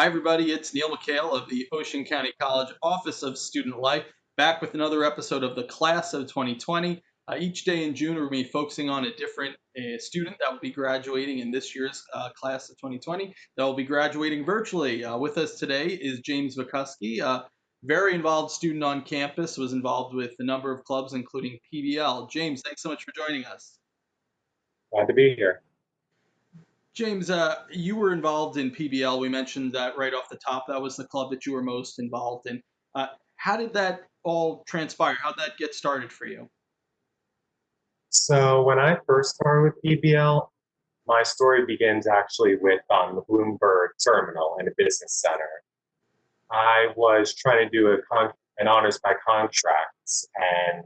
Hi, everybody. It's Neil McHale of the Ocean County College Office of Student Life, back with another episode of the Class of 2020. Each day in June, we're going to be focusing on a different student that will be graduating in this year's Class of 2020 that will be graduating virtually. With us today is James Vituske, a very involved student on campus, was involved with a number of clubs, including PBL. James, thanks so much for joining us. Glad to be here. James, you were involved in PBL. We mentioned that right off the top. That was the club that you were most involved in. How did that all transpire? How did that get started for you? So when I first started with PBL, my story begins actually with the Bloomberg terminal in a business center. I was trying to do an honors by contracts, and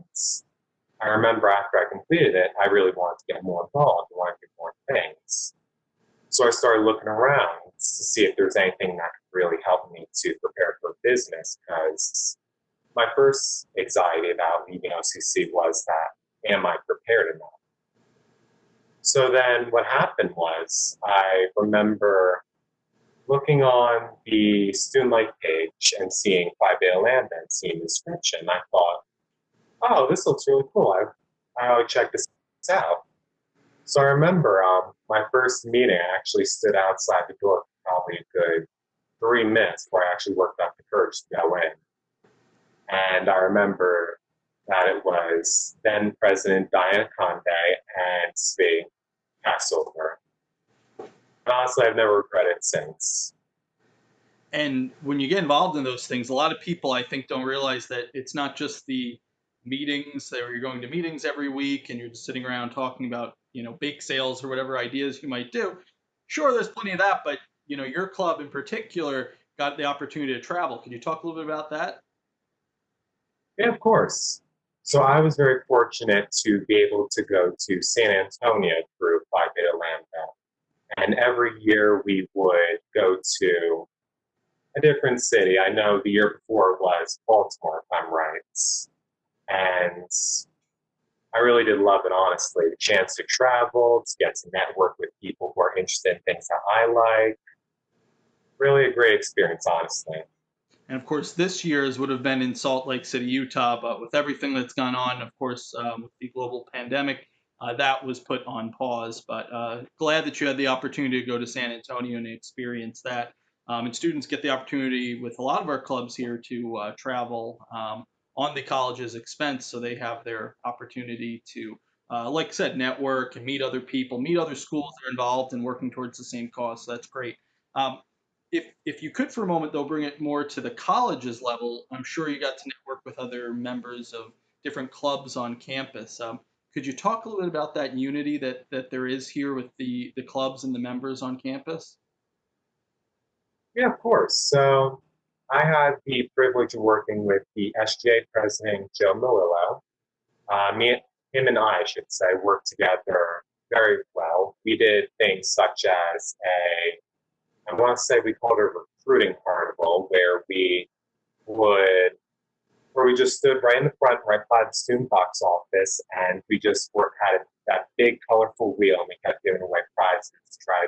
I remember after I completed it, I really wanted to get more involved. I wanted to do more things. So I started looking around to see if there's anything that could really help me to prepare for business, because my first anxiety about leaving OCC was that, am I prepared enough? So then what happened was I remember looking on the student life page and seeing Phi Beta Lambda and seeing the description. I thought, oh, this looks really cool. I ought to check this out. So I remember my first meeting, I actually stood outside the door for probably a good 3 minutes before I actually worked up the courage to go in. And I remember that it was then President Diana Conde and Svi Passover. Honestly, I've never regretted it since. And when you get involved in those things, a lot of people, I think, don't realize that it's not just the meetings, where you're going to meetings every week and you're just sitting around talking about, bake sales or whatever ideas you might do. Sure, there's plenty of that, but, your club in particular got the opportunity to travel. Can you talk a little bit about that? Yeah, of course. So I was very fortunate to be able to go to San Antonio through Phi Beta Lambda. And every year we would go to a different city. I know the year before was Baltimore, if I'm right. And I really did love it, honestly. The chance to travel, to get to network with people who are interested in things that I like. Really a great experience, honestly. And of course, this year's would have been in Salt Lake City, Utah, but with everything that's gone on, of course, with the global pandemic, that was put on pause. But glad that you had the opportunity to go to San Antonio and experience that. And students get the opportunity with a lot of our clubs here to travel on the college's expense, so they have their opportunity to, like I said, network and meet other people, meet other schools that are involved and working towards the same cause. So that's great. If you could for a moment though bring it more to the college's level, I'm sure you got to network with other members of different clubs on campus. Could you talk a little bit about that unity that there is here with the clubs and the members on campus? Yeah, of course. So I had the privilege of working with the SGA president, Joe Melillo. Him and I should say, worked together very well. We did things such as I want to say we called it a recruiting carnival, would, where we just stood right in the front, right by the student box office, and we just had that big colorful wheel, and we kept giving away prizes to try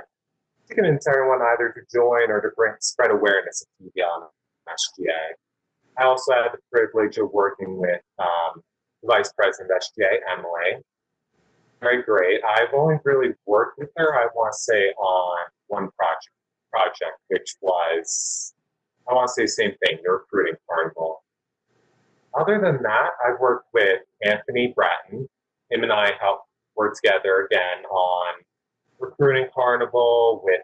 to convince everyone either to join or to spread awareness of PBL and SGA. I also had the privilege of working with the Vice President of SGA, Emily. Very great. I've only really worked with her, I want to say, on one project, which was, I want to say the same thing, the recruiting carnival. Other than that, I've worked with Anthony Bratton. Him and I helped work together again on recruiting carnival with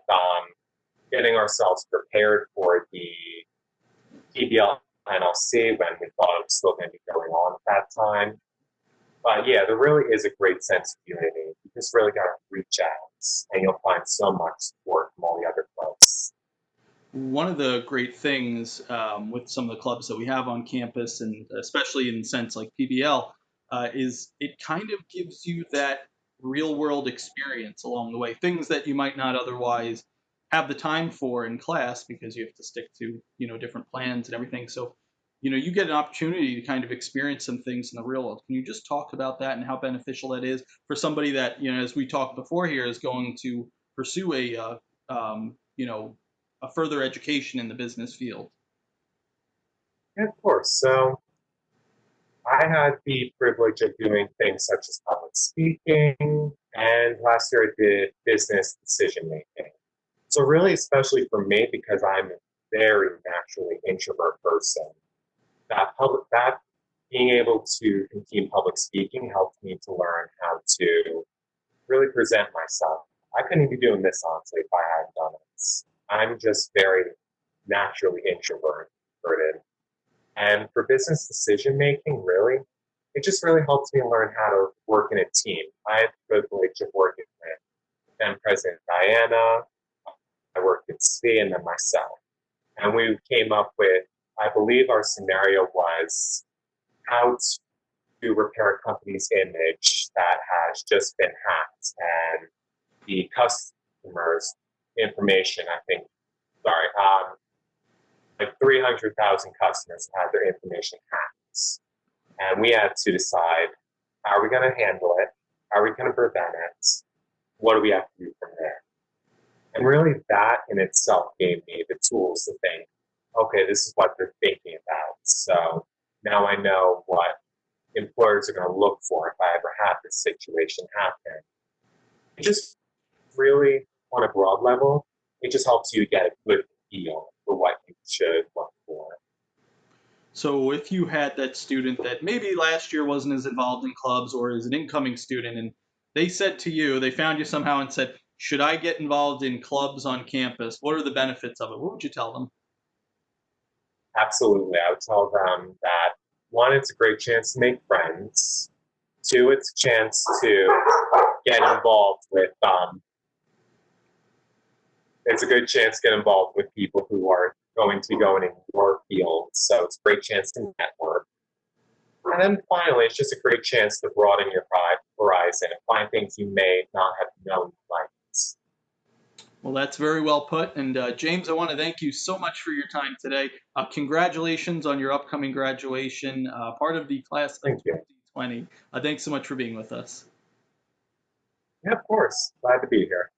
getting ourselves prepared for the PBL NLC when we thought it was still going to be going on at that time. But yeah, there really is a great sense of unity. You just really got to reach out, and you'll find so much support from all the other clubs. One of the great things with some of the clubs that we have on campus, and especially in a sense like PBL, is it kind of gives you that real world experience along the way, things that you might not otherwise have the time for in class because you have to stick to different plans and everything. So you get an opportunity to kind of experience some things in the real world. Can you just talk about that and how beneficial that is for somebody that, as we talked before here, is going to pursue a a further education in the business field? Yeah, of course. So I had the privilege of doing things such as public speaking, and last year I did business decision making. So really, especially for me, because I'm a very naturally introvert person, that being able to continue public speaking helped me to learn how to really present myself. I couldn't be doing this honestly if I hadn't done it. I'm just very naturally introverted. And for business decision making, really, it just really helps me learn how to work in a team. I had the privilege of working with then President Diana, I worked with Svi, and then myself. And we came up with, I believe our scenario was how to repair a company's image that has just been hacked and the customers' information, I think, sorry, like 300,000 customers had their information hacked. And we had to decide, how are we going to handle it? How are we going to prevent it? What do we have to do from there? And really, that in itself gave me the tools to think, okay, this is what they're thinking about. So now I know what employers are going to look for if I ever have this situation happen. It just really, on a broad level, it just helps you get a good feel for what you should look for. So if you had that student that maybe last year wasn't as involved in clubs or is an incoming student and they said to you, they found you somehow and said, should I get involved in clubs on campus? What are the benefits of it? What would you tell them? Absolutely. I would tell them that one, it's a great chance to make friends. Two, it's a chance to get involved with it's a good chance to get involved with people who are going to be going in your field. So it's a great chance to network. And then finally, it's just a great chance to broaden your horizon and find things you may not have known you liked. Well, that's very well put. And James, I want to thank you so much for your time today. Congratulations on your upcoming graduation, part of the class of Thank you. 2020. Thanks so much for being with us. Yeah, of course. Glad to be here.